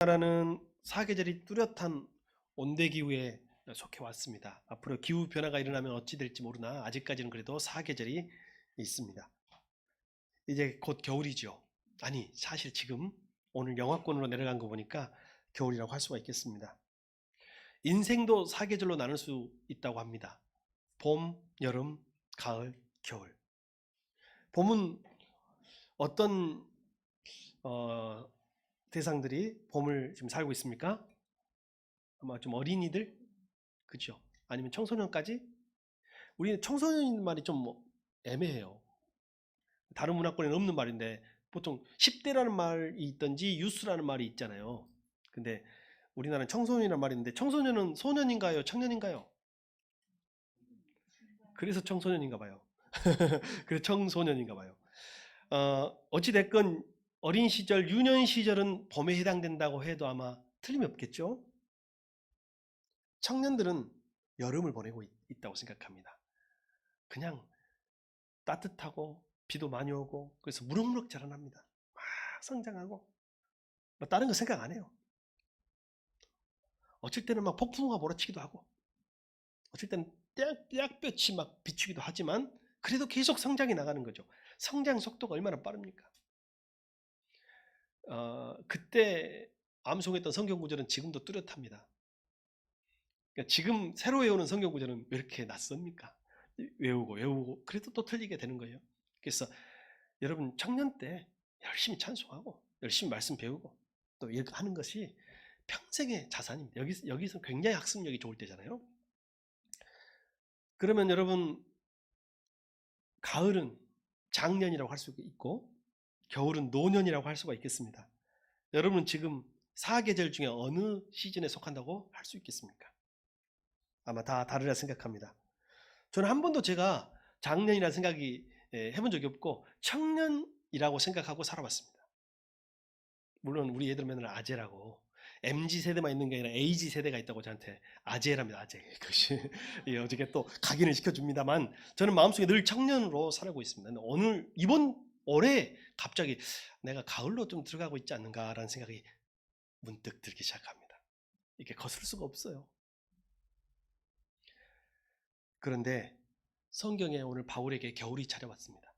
우리나라는 사계절이 뚜렷한 온대기후에 속해 왔습니다. 앞으로 기후 변화가 일어나면 어찌 될지 모르나 아직까지는 그래도 사계절이 있습니다. 이제 곧 겨울이죠. 아니, 사실 지금 오늘 영하권으로 내려간 거 보니까 겨울이라고 할 수가 있겠습니다. 인생도 사계절로 나눌 수 있다고 합니다. 봄, 여름, 가을, 겨울. 봄은 어떤 대상들이 봄을 지금 살고 있습니까? 아마 좀 어린이들? 그죠? 아니면 청소년까지? 우리는 청소년 말이 좀 애매해요. 다른 문화권에는 없는 말인데 보통 10대라는 말이 있든지 유스라는 말이 있잖아요. 근데 우리나라는 청소년이라는 말이 있는데 청소년은 소년인가요? 청년인가요? 그래서 청소년인가 봐요. 그래서 청소년인가 봐요. 어찌됐건 어린 시절, 유년 시절은 봄에 해당된다고 해도 아마 틀림이 없겠죠? 청년들은 여름을 보내고 있다고 생각합니다. 그냥 따뜻하고 비도 많이 오고 그래서 무럭무럭 자라납니다. 막 성장하고 뭐 다른 거 생각 안 해요. 어쩔 때는 막 폭풍우가 몰아치기도 하고 어쩔 때는 떼약볕이 막 비추기도 하지만 그래도 계속 성장이 나가는 거죠. 성장 속도가 얼마나 빠릅니까? 그때 암송했던 성경 구절은 지금도 뚜렷합니다. 그러니까 지금 새로 외우는 성경 구절은 왜 이렇게 낯섭니까? 외우고 그래도 또 틀리게 되는 거예요. 그래서 여러분 청년 때 열심히 찬송하고 열심히 말씀 배우고 또 이렇게 하는 것이 평생의 자산입니다. 여기서 굉장히 학습력이 좋을 때잖아요. 그러면 여러분 가을은 장년이라고 할 수 있고 겨울은 노년이라고 할 수가 있겠습니다. 여러분은 지금 사계절 중에 어느 시즌에 속한다고 할 수 있겠습니까? 아마 다 다르라 생각합니다. 저는 한 번도 제가 장년이라는 생각이 해본 적이 없고 청년이라고 생각하고 살아왔습니다. 물론 우리 애들 맨날 아재라고 MZ세대만 있는 게 아니라 AG세대가 있다고 저한테 아재랍니다. 아재. 그것이 어저께 또 각인을 시켜줍니다만 저는 마음속에 늘 청년으로 살아가고 있습니다. 오늘 이번 올해 갑자기 내가 가을로 좀 들어가고 있지 않는가라는 생각이 문득 들기 시작합니다. 이렇게 거슬 수가 없어요. 그런데 성경에 오늘 바울에게 겨울이 찾아왔습니다.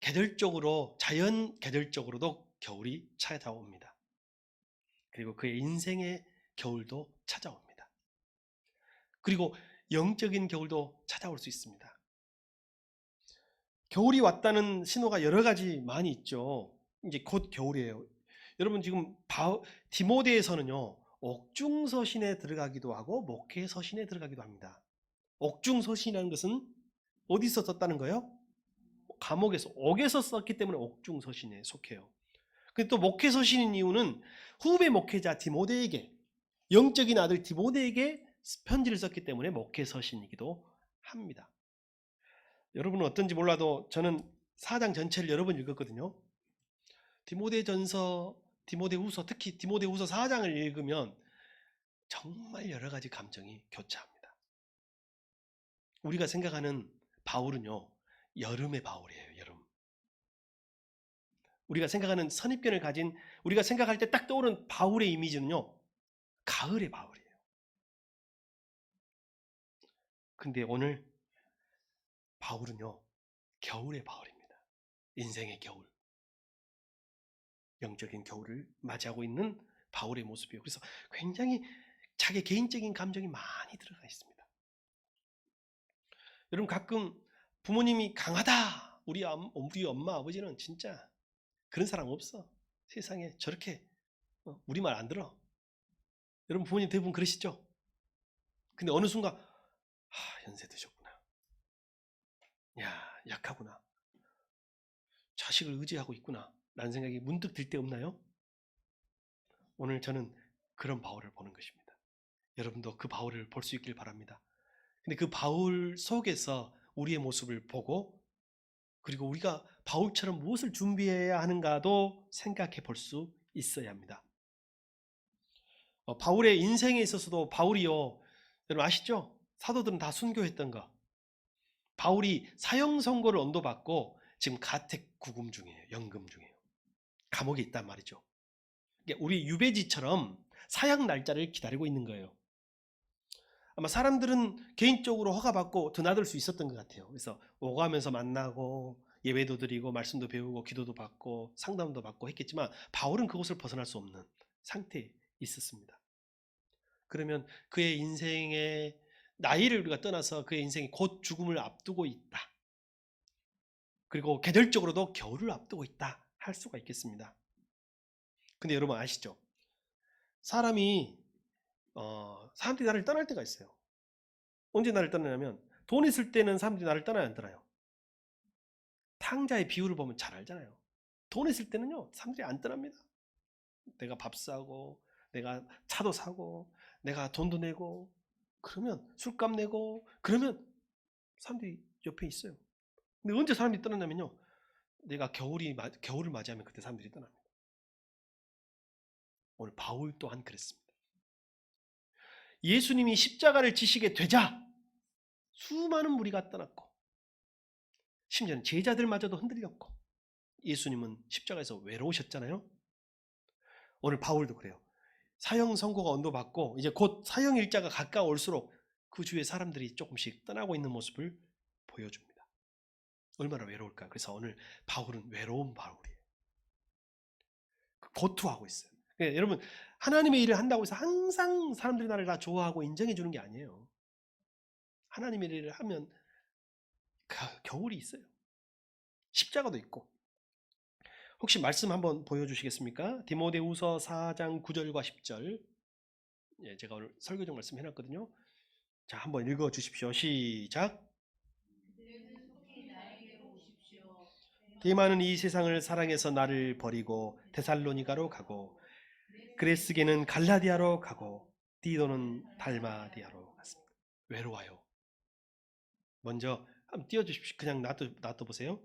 계절적으로 자연 계절적으로도 겨울이 찾아옵니다. 그리고 그의 인생의 겨울도 찾아옵니다. 그리고 영적인 겨울도 찾아올 수 있습니다. 겨울이 왔다는 신호가 여러 가지 많이 있죠. 이제 곧 겨울이에요. 여러분 지금 디모데에서는요. 옥중서신에 들어가기도 하고 목회서신에 들어가기도 합니다. 옥중서신이라는 것은 어디서 썼다는 거예요? 감옥에서, 옥에서 썼기 때문에 옥중서신에 속해요. 근데 또 목회서신인 이유는 후배 목회자 디모데에게, 영적인 아들 디모데에게 편지를 썼기 때문에 목회서신이기도 합니다. 여러분은 어떤지 몰라도 저는 4장 전체를 여러 번 읽었거든요. 디모데전서, 디모데후서, 특히 디모데후서 4장을 읽으면 정말 여러 가지 감정이 교차합니다. 우리가 생각하는 바울은요, 여름의 바울이에요, 여름. 우리가 생각하는 선입견을 가진, 우리가 생각할 때 딱 떠오르는 바울의 이미지는요, 가을의 바울이에요. 근데 오늘 바울은요, 겨울의 바울입니다. 인생의 겨울. 영적인 겨울을 맞이하고 있는 바울의 모습이에요. 그래서 굉장히 자기 개인적인 감정이 많이 들어가 있습니다. 여러분 가끔 부모님이 강하다. 우리 엄마 아버지는 진짜 그런 사람 없어. 세상에 저렇게 우리 말 안 들어. 여러분 부모님 대부분 그러시죠? 근데 어느 순간 연세 드셨구나. 야 약하구나. 자식을 의지하고 있구나. 라는 생각이 문득 들 때 없나요? 오늘 저는 그런 바울을 보는 것입니다. 여러분도 그 바울을 볼 수 있길 바랍니다. 근데 그 바울 속에서 우리의 모습을 보고 그리고 우리가 바울처럼 무엇을 준비해야 하는가도 생각해 볼 수 있어야 합니다. 바울의 인생에 있어서도 바울이요, 여러분 아시죠? 사도들은 다 순교했던 거. 바울이 사형 선고를 언도받고 지금 가택 구금 중이에요. 연금 중이에요. 감옥에 있단 말이죠. 우리 유배지처럼 사역 날짜를 기다리고 있는 거예요. 아마 사람들은 개인적으로 허가받고 드나들 수 있었던 것 같아요. 그래서 오가면서 만나고 예배도 드리고 말씀도 배우고 기도도 받고 상담도 받고 했겠지만 바울은 그곳을 벗어날 수 없는 상태에 있었습니다. 그러면 그의 인생의 나이를 우리가 떠나서 그의 인생이 곧 죽음을 앞두고 있다. 그리고 계절적으로도 겨울을 앞두고 있다 할 수가 있겠습니다. 근데 여러분 아시죠? 사람들이 나를 떠날 때가 있어요. 언제 나를 떠나냐면 돈 있을 때는 사람들이 나를 떠나요, 안 떠나요? 탕자의 비유를 보면 잘 알잖아요. 돈 있을 때는요, 사람들이 안 떠납니다. 내가 밥 사고, 내가 차도 사고, 내가 돈도 내고, 그러면 술값 내고, 그러면 사람들이 옆에 있어요. 근데 언제 사람들이 떠나냐면요, 내가 겨울을 맞이하면 그때 사람들이 떠납니다. 오늘 바울 또한 그랬습니다. 예수님이 십자가를 지시게 되자 수많은 무리가 떠났고, 심지어는 제자들마저도 흔들렸고, 예수님은 십자가에서 외로우셨잖아요. 오늘 바울도 그래요. 사형 선고가 언도받고 이제 곧 사형 일자가 가까울수록 그 주위에 사람들이 조금씩 떠나고 있는 모습을 보여줍니다. 얼마나 외로울까. 그래서 오늘 바울은 외로운 바울이에요. 고투하고 있어요. 그러니까 여러분, 하나님의 일을 한다고 해서 항상 사람들이 나를 다 좋아하고 인정해 주는 게 아니에요. 하나님의 일을 하면 겨울이 있어요. 십자가도 있고. 혹시 말씀 한번 보여주시겠습니까? 디모데후서 4장 9절과 10절. 예, 제가 오늘 설교적 말씀 해놨거든요. 자, 한번 읽어주십시오. 시작. 데마는 이 세상을 사랑해서 나를 버리고 데살로니가로 가고 그레스게는 갈라디아로 가고 디도는 달마디아로 갔습니다. 외로워요. 먼저 한번 띄워주십시오. 그냥 놔둬 보세요.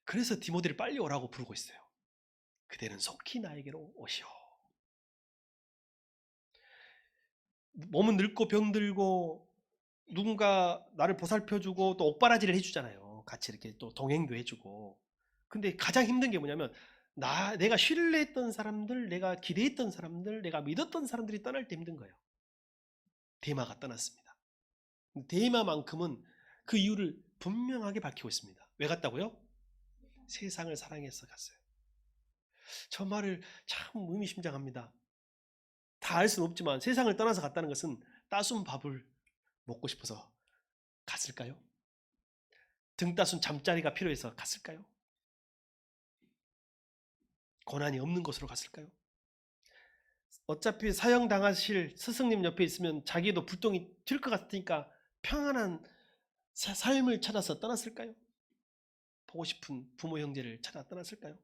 그래서 디모데를 빨리 오라고 부르고 있어요. 그대는 속히 나에게로 오시오. 몸은 늙고 병들고 누군가 나를 보살펴주고 또 옥바라지를 해주잖아요. 같이 이렇게 또 동행도 해주고. 근데 가장 힘든 게 뭐냐면 내가 신뢰했던 사람들, 내가 기대했던 사람들, 내가 믿었던 사람들이 떠날 때 힘든 거예요. 데마가 떠났습니다. 데마만큼은 그 이유를 분명하게 밝히고 있습니다. 왜 갔다고요? 세상을 사랑해서 갔어요. 저 말을 참 의미심장합니다. 다 알 수는 없지만 세상을 떠나서 갔다는 것은 따순 밥을 먹고 싶어서 갔을까요? 등 따순 잠자리가 필요해서 갔을까요? 고난이 없는 곳으로 갔을까요? 어차피 사형당하실 스승님 옆에 있으면 자기도 불똥이 튈 것 같으니까 평안한 삶을 찾아서 떠났을까요? 보고 싶은 부모 형제를 찾아 떠났을까요?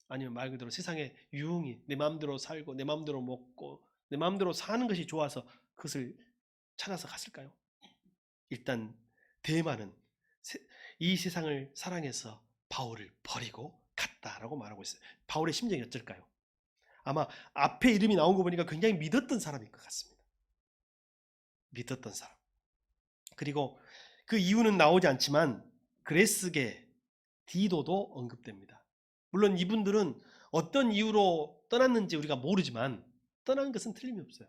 아니면 말 그대로 세상에 유흥이 내 마음대로 살고 내 마음대로 먹고 내 마음대로 사는 것이 좋아서 그것을 찾아서 갔을까요? 일단 데마는 이 세상을 사랑해서 바울을 버리고 갔다라고 말하고 있어요. 바울의 심정이 어쩔까요? 아마 앞에 이름이 나온 거 보니까 굉장히 믿었던 사람인 것 같습니다. 믿었던 사람. 그리고 그 이유는 나오지 않지만 그레스게, 디도도 언급됩니다. 물론 이분들은 어떤 이유로 떠났는지 우리가 모르지만 떠난 것은 틀림이 없어요.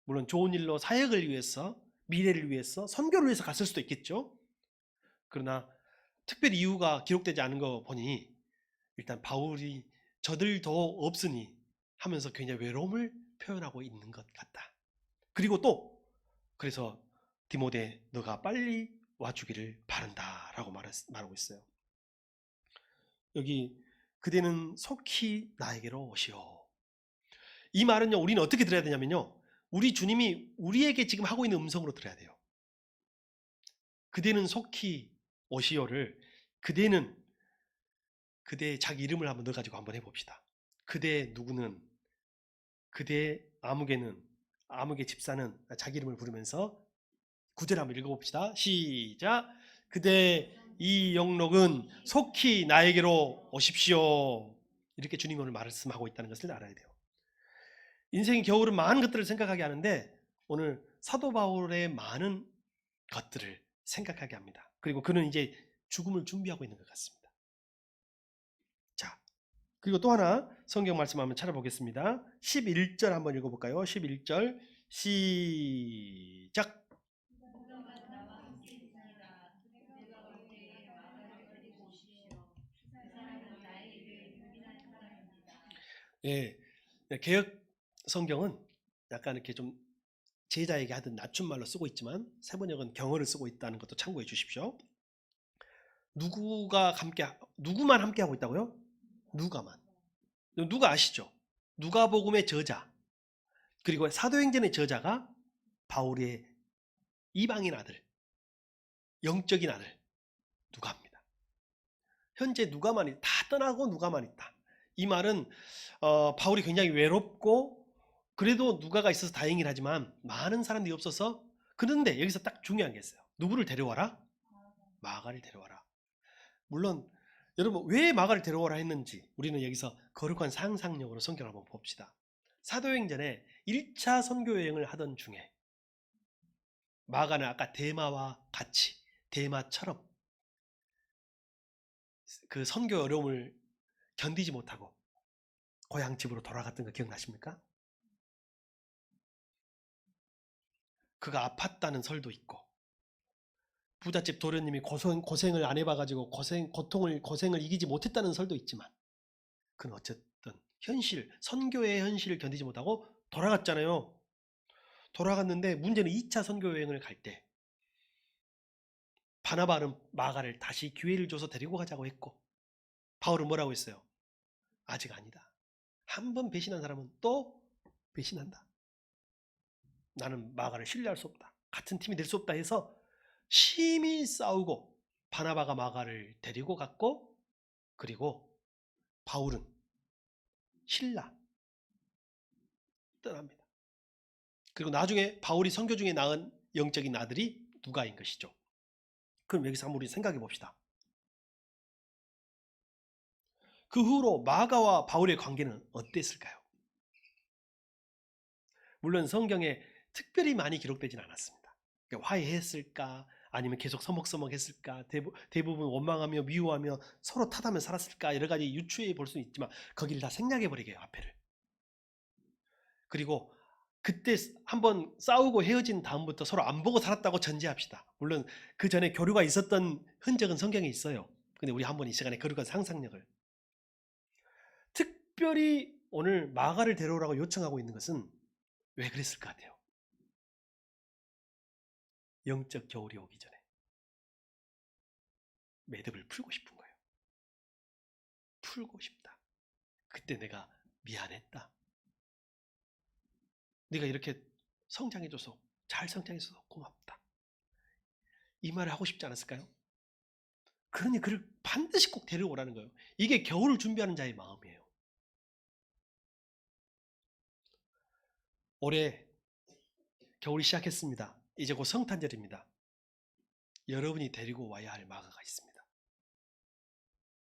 물론 좋은 일로 사역을 위해서, 미래를 위해서, 선교를 위해서 갔을 수도 있겠죠. 그러나 특별히 이유가 기록되지 않은 거 보니 일단 바울이 저들도 없으니 하면서 굉장히 외로움을 표현하고 있는 것 같다. 그리고 또 그래서 디모데 너가 빨리 와주기를 바란다라고 말하고 있어요. 여기 그대는 속히 나에게로 오시오. 이 말은요, 우리는 어떻게 들어야 되냐면요, 우리 주님이 우리에게 지금 하고 있는 음성으로 들어야 돼요. 그대는 속히 오시오를 그대는 그대의 자기 이름을 한번 넣어가지고 한번 해봅시다. 그대 누구는, 그대 아무개는, 아무개 집사는 자기 이름을 부르면서 구절 한번 읽어봅시다. 시작. 그대 이 영록은 속히 나에게로 오십시오. 이렇게 주님이 오늘 말씀하고 있다는 것을 알아야 돼요. 인생의 겨울은 많은 것들을 생각하게 하는데 오늘 사도 바울의 많은 것들을 생각하게 합니다. 그리고 그는 이제 죽음을 준비하고 있는 것 같습니다. 자, 그리고 또 하나 성경 말씀 한번 찾아보겠습니다. 11절 한번 읽어볼까요? 11절 시작. 예, 개역 성경은 약간 이렇게 좀 제자에게 하던 낮춤말로 쓰고 있지만 세번역은 경어를 쓰고 있다는 것도 참고해 주십시오. 누구만 함께 하고 있다고요? 누가만. 누가 아시죠? 누가복음의 저자 그리고 사도행전의 저자가 바울의 이방인 아들, 영적인 아들 누가입니다. 현재 누가만 다 떠나고 누가만 있다. 이 말은 바울이 굉장히 외롭고 그래도 누가가 있어서 다행이긴 하지만 많은 사람들이 없어서 그런데 여기서 딱 중요한 게 있어요. 누구를 데려와라? 마가를 데려와라. 물론 여러분 왜 마가를 데려오라 했는지 우리는 여기서 거룩한 상상력으로 성경을 한번 봅시다. 사도행전에 1차 선교 여행을 하던 중에 마가는 아까 데마와 같이 데마처럼 그 선교 어려움을 견디지 못하고 고향 집으로 돌아갔던 거 기억나십니까? 그가 아팠다는 설도 있고 부잣집 도련님이 고생을 안 해봐가지고 고생을 이기지 못했다는 설도 있지만 그는 어쨌든 선교의 현실을 견디지 못하고 돌아갔잖아요. 돌아갔는데 문제는 2차 선교 여행을 갈 때 바나바는 마가를 다시 기회를 줘서 데리고 가자고 했고 바울은 뭐라고 했어요? 아직 아니다. 한 번 배신한 사람은 또 배신한다. 나는 마가를 신뢰할 수 없다. 같은 팀이 될 수 없다 해서 심히 싸우고 바나바가 마가를 데리고 갔고 그리고 바울은 신라 떠납니다. 그리고 나중에 바울이 선교 중에 낳은 영적인 아들이 누가인 것이죠. 그럼 여기서 한번 우리 생각해 봅시다. 그 후로 마가와 바울의 관계는 어땠을까요? 물론 성경에 특별히 많이 기록되진 않았습니다. 그러니까 화해했을까? 아니면 계속 서먹서먹했을까? 대부분 원망하며 미워하며 서로 탓하며 살았을까? 여러 가지 유추해 볼 수는 있지만 거기를 다 생략해 버리게요, 앞에를. 그리고 그때 한번 싸우고 헤어진 다음부터 서로 안 보고 살았다고 전제합시다. 물론 그 전에 교류가 있었던 흔적은 성경에 있어요. 근데 우리 한번 이 시간에 거룩한 상상력을 특별히 오늘 마가를 데려오라고 요청하고 있는 것은 왜 그랬을 것 같아요? 영적 겨울이 오기 전에 매듭을 풀고 싶은 거예요. 풀고 싶다. 그때 내가 미안했다. 네가 이렇게 성장해줘서 잘 성장해줘서 고맙다. 이 말을 하고 싶지 않았을까요? 그러니 그를 반드시 꼭 데려오라는 거예요. 이게 겨울을 준비하는 자의 마음이에요. 올해 겨울이 시작했습니다. 이제 곧 성탄절입니다. 여러분이 데리고 와야 할 마가가 있습니다.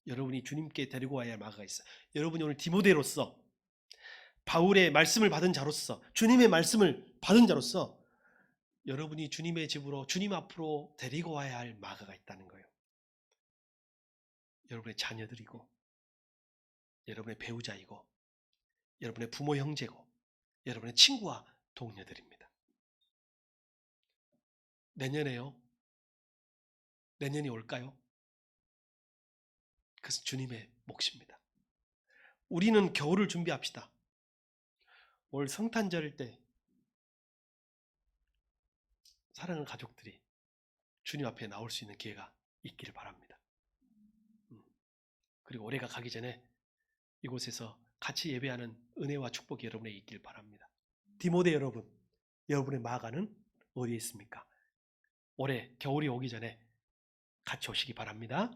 여러분이 주님께 데리고 와야 할 마가가 있어요. 여러분이 오늘 디모데로서 바울의 말씀을 받은 자로서 주님의 말씀을 받은 자로서 여러분이 주님의 집으로 주님 앞으로 데리고 와야 할 마가가 있다는 거예요. 여러분의 자녀들이고 여러분의 배우자이고 여러분의 부모 형제고 여러분의 친구와 동료들입니다. 내년에요. 내년이 올까요? 그것은 주님의 몫입니다. 우리는 겨울을 준비합시다. 올 성탄절 때 사랑하는 가족들이 주님 앞에 나올 수 있는 기회가 있기를 바랍니다. 그리고 올해가 가기 전에 이곳에서 같이 예배하는 은혜와 축복이 여러분에게 있길 바랍니다. 디모데 여러분, 여러분의 마가는 어디에 있습니까? 올해 겨울이 오기 전에 같이 오시기 바랍니다.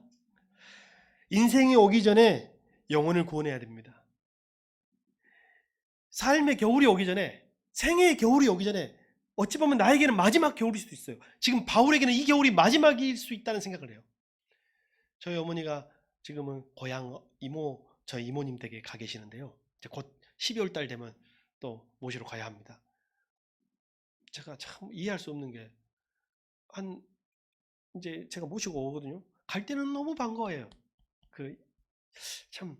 인생이 오기 전에 영혼을 구원해야 됩니다. 삶의 겨울이 오기 전에, 생애의 겨울이 오기 전에 어찌 보면 나에게는 마지막 겨울일 수도 있어요. 지금 바울에게는 이 겨울이 마지막일 수 있다는 생각을 해요. 저희 어머니가 지금은 고향 저희 이모님 댁에 가 계시는데요. 이제 곧 12월 달 되면 또 모시러 가야 합니다. 제가 참 이해할 수 없는 게 이제 제가 모시고 오거든요. 갈 때는 너무 반가워요. 참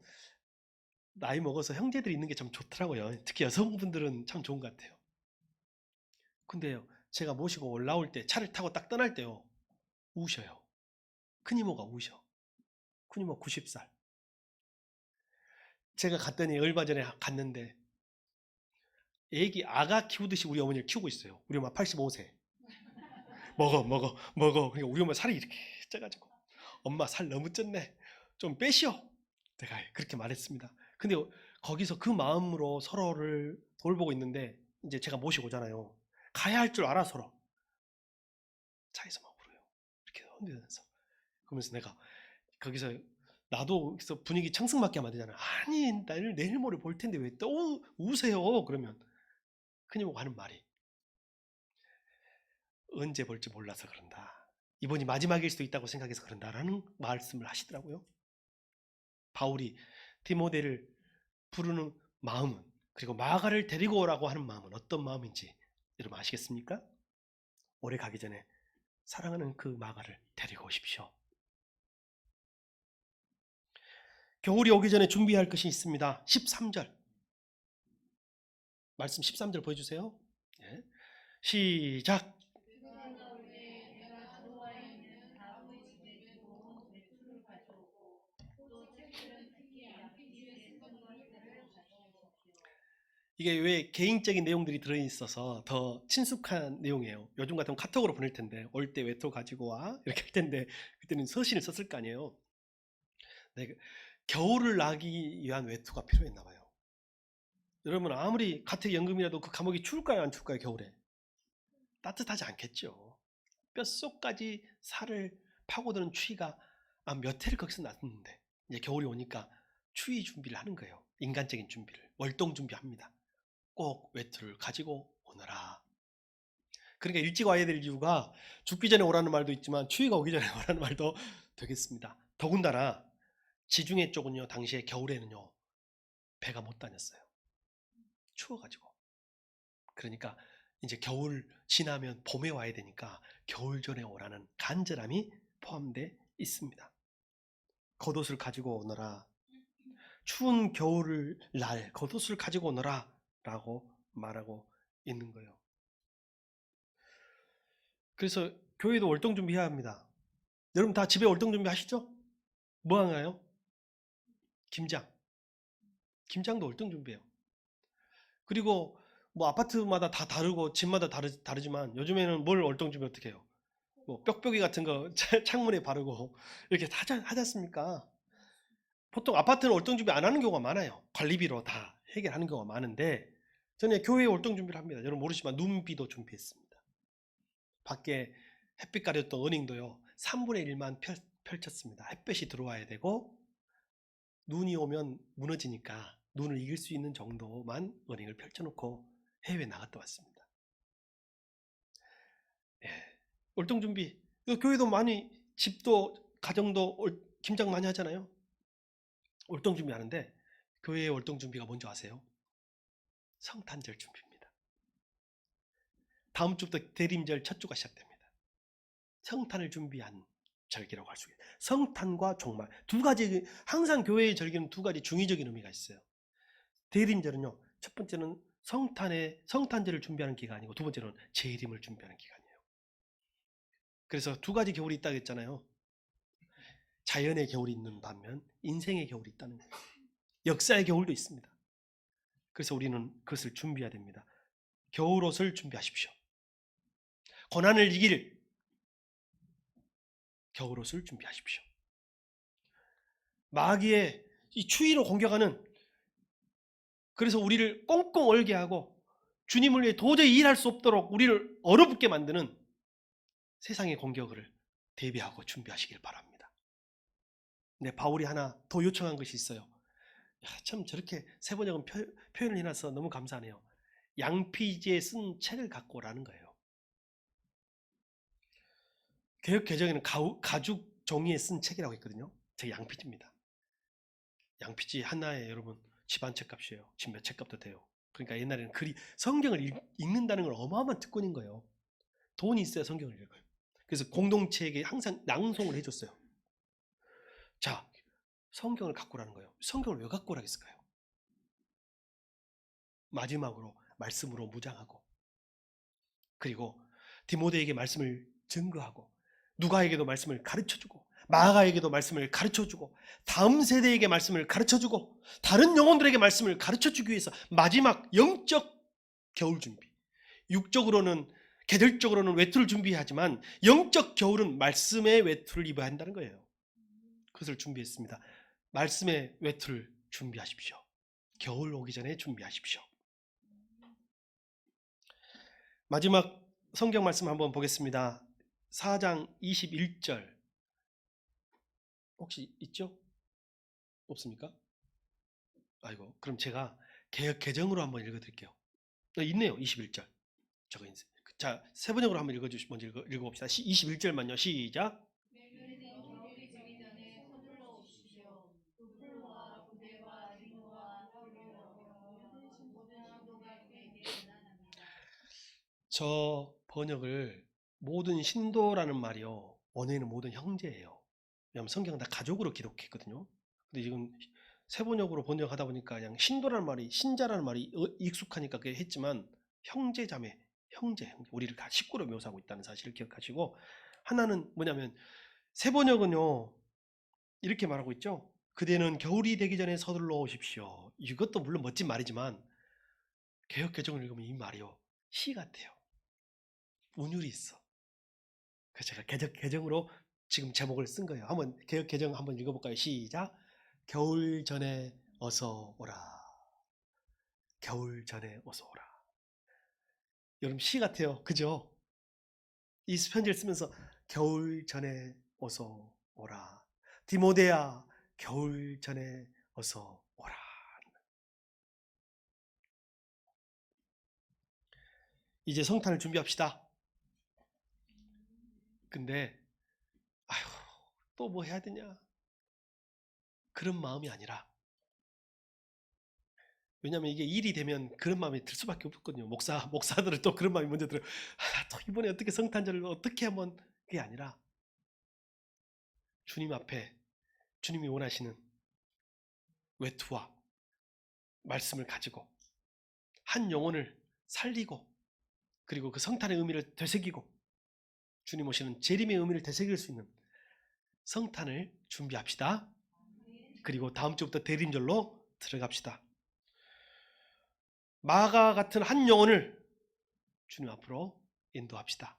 나이 먹어서 형제들이 있는 게 참 좋더라고요. 특히 여성분들은 참 좋은 것 같아요. 근데요, 제가 모시고 올라올 때 차를 타고 딱 떠날 때요, 우셔요. 큰 이모가 우셔. 큰 이모 90살. 제가 갔더니 얼마 전에 갔는데 애기 아가 키우듯이 우리 어머니를 키우고 있어요. 우리 엄마 85세. 먹어 먹어 먹어. 그러니까 우리 엄마 살이 이렇게 쪄가지고 엄마 살 너무 쪘네. 좀 빼시오. 내가 그렇게 말했습니다. 근데 거기서 그 마음으로 서로를 돌보고 있는데 이제 제가 모시고 오잖아요. 가야 할 줄 알아 서로. 차에서 막 울어요. 이렇게 흔들면서. 그러면서 내가 거기서 나도 그래서 분위기 청승맞게 하면 안 되잖아. 아니 내일 모레 볼 텐데 왜 또 우세요? 그러면 큰이모가 하는 말이 언제 볼지 몰라서 그런다. 이번이 마지막일 수도 있다고 생각해서 그런다라는 말씀을 하시더라고요. 바울이 디모데를 부르는 마음은, 그리고 마가를 데리고 오라고 하는 마음은 어떤 마음인지 여러분 아시겠습니까? 오래 가기 전에 사랑하는 그 마가를 데리고 오십시오. 겨울이 오기 전에 준비할 것이 있습니다. 13절 말씀 13절 보여주세요. 네. 시작. 이게 왜 개인적인 내용들이 들어있어서 더 친숙한 내용이에요. 요즘 같으면 카톡으로 보낼 텐데 올 때 외톨 가지고 와 이렇게 할 텐데 그때는 서신을 썼을 거 아니에요. 네, 겨울을 나기 위한 외투가 필요했나 봐요. 여러분 아무리 가택연금이라도 그 감옥이 추울까요 안 추울까요 겨울에? 따뜻하지 않겠죠. 뼛속까지 살을 파고드는 추위가 몇 해를 거기서 났는데 이제 겨울이 오니까 추위 준비를 하는 거예요. 인간적인 준비를 월동 준비합니다. 꼭 외투를 가지고 오너라. 그러니까 일찍 와야 될 이유가 죽기 전에 오라는 말도 있지만 추위가 오기 전에 오라는 말도 되겠습니다. 더군다나 지중해 쪽은요 당시에 겨울에는요 배가 못 다녔어요. 추워가지고. 그러니까 이제 겨울 지나면 봄에 와야 되니까 겨울 전에 오라는 간절함이 포함되어 있습니다. 겉옷을 가지고 오너라. 추운 겨울 날 겉옷을 가지고 오너라 라고 말하고 있는 거예요. 그래서 교회도 월동 준비해야 합니다. 여러분 다 집에 월동 준비 하시죠? 뭐 하나요? 김장. 김장도 월동 준비해요. 그리고 뭐 아파트마다 다 다르고 집마다 다르지만 요즘에는 뭘 월동 준비 어떻게 해요? 뭐 뾱뾱이 같은 거 창문에 바르고 이렇게 하지 않습니까? 보통 아파트는 월동 준비 안 하는 경우가 많아요. 관리비로 다 해결하는 경우가 많은데 저는 교회에 월동 준비를 합니다. 여러분 모르시지만 눈비도 준비했습니다. 밖에 햇빛 가렸던 어닝도요 3분의 1만 펼쳤습니다. 햇볕이 들어와야 되고 눈이 오면 무너지니까 눈을 이길 수 있는 정도만 어닝을 펼쳐놓고 해외에 나갔다 왔습니다. 예, 월동 준비. 교회도 많이 집도 가정도 김장 많이 하잖아요. 월동 준비하는데 교회의 월동 준비가 뭔지 아세요? 성탄절 준비입니다. 다음 주부터 대림절 첫 주가 시작됩니다. 성탄을 준비한 절기라고 할 수 있어요. 성탄과 종말 두 가지, 항상 교회의 절기는 두 가지 중의적인 의미가 있어요. 대림절은요 첫 번째는 성탄절을 준비하는 기간이고 두 번째는 재림을 준비하는 기간이에요. 그래서 두 가지 겨울이 있다고 했잖아요. 자연의 겨울이 있는 반면 인생의 겨울이 있다는 거예요. 역사의 겨울도 있습니다. 그래서 우리는 그것을 준비해야 됩니다. 겨울옷을 준비하십시오. 고난을 이길 겨울옷을 준비하십시오. 마귀의 이 추위로 공격하는, 그래서 우리를 꽁꽁 얼게 하고 주님을 위해 도저히 일할 수 없도록 우리를 얼어붙게 만드는 세상의 공격을 대비하고 준비하시길 바랍니다. 근데 바울이 하나 더 요청한 것이 있어요. 참 저렇게 세 번역은 표현을 해놔서 너무 감사하네요. 양피지에 쓴 책을 갖고 오라는 거예요. 개역 개정에는 가죽 종이에 쓴 책이라고 했거든요. 제 양피지입니다. 양피지 하나에 여러분 집 한 채 값이에요. 집 몇 채 값도 돼요. 그러니까 옛날에는 성경을 읽는다는 건 어마어마한 특권인 거예요. 돈이 있어야 성경을 읽어요. 그래서 공동체에게 항상 낭송을 해줬어요. 자, 성경을 갖고 오라는 거예요. 성경을 왜 갖고 오라 했을까요? 마지막으로 말씀으로 무장하고, 그리고 디모데에게 말씀을 증거하고, 누가에게도 말씀을 가르쳐주고, 마가에게도 말씀을 가르쳐주고, 다음 세대에게 말씀을 가르쳐주고, 다른 영혼들에게 말씀을 가르쳐주기 위해서 마지막 영적 겨울 준비, 육적으로는 계절적으로는 외투를 준비하지만 영적 겨울은 말씀의 외투를 입어야 한다는 거예요. 그것을 준비했습니다. 말씀의 외투를 준비하십시오. 겨울 오기 전에 준비하십시오. 마지막 성경 말씀 한번 보겠습니다. 4장 21절 혹시 있죠? 없습니까? 아이고, 그럼 제가 개역 개정으로 한번 읽어드릴게요. 있네요. 21절. 저거 있어요. 자, 세번역으로 한번 먼저 읽어봅시다. 21절만요. 시작. 저 번역을 모든 신도라는 말이요, 원어에는 모든 형제예요. 왜냐하면 성경은 다 가족으로 기록했거든요. 근데 지금 세 번역으로 번역하다 보니까 그냥 신도라는 말이, 신자라는 말이 익숙하니까 그게 했지만 형제 자매, 형제, 우리를 다 식구로 묘사하고 있다는 사실을 기억하시고, 하나는 뭐냐면 세 번역은요 이렇게 말하고 있죠. 그대는 겨울이 되기 전에 서둘러 오십시오. 이것도 물론 멋진 말이지만 개역 개정을 읽으면 이 말이요 시 같아요. 운율이 있어. 그래서 제가 개정으로 지금 제목을 쓴 거예요. 한번 개역 개정 한번 읽어볼까요? 시작. 겨울 전에 어서 오라. 겨울 전에 어서 오라. 여러분 시 같아요. 그죠? 이 편지를 쓰면서 겨울 전에 어서 오라. 디모데야, 겨울 전에 어서 오라. 이제 성탄을 준비합시다. 근데 아휴, 또 뭐 해야 되냐? 그런 마음이 아니라, 왜냐하면 이게 일이 되면 그런 마음이 들 수밖에 없거든요. 목사들은 또 그런 마음이 먼저 들어요. 또 이번에 어떻게 성탄절을 어떻게 한번, 그게 아니라 주님 앞에 주님이 원하시는 외투와 말씀을 가지고 한 영혼을 살리고, 그리고 그 성탄의 의미를 되새기고 주님 오시는 재림의 의미를 되새길 수 있는 성탄을 준비합시다. 그리고 다음 주부터 대림절로 들어갑시다. 마가 같은 한 영혼을 주님 앞으로 인도합시다.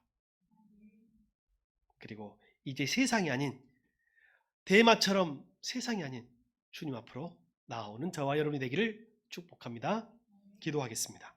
그리고 이제 세상이 아닌, 대마처럼 세상이 아닌 주님 앞으로 나아오는 저와 여러분이 되기를 축복합니다. 기도하겠습니다.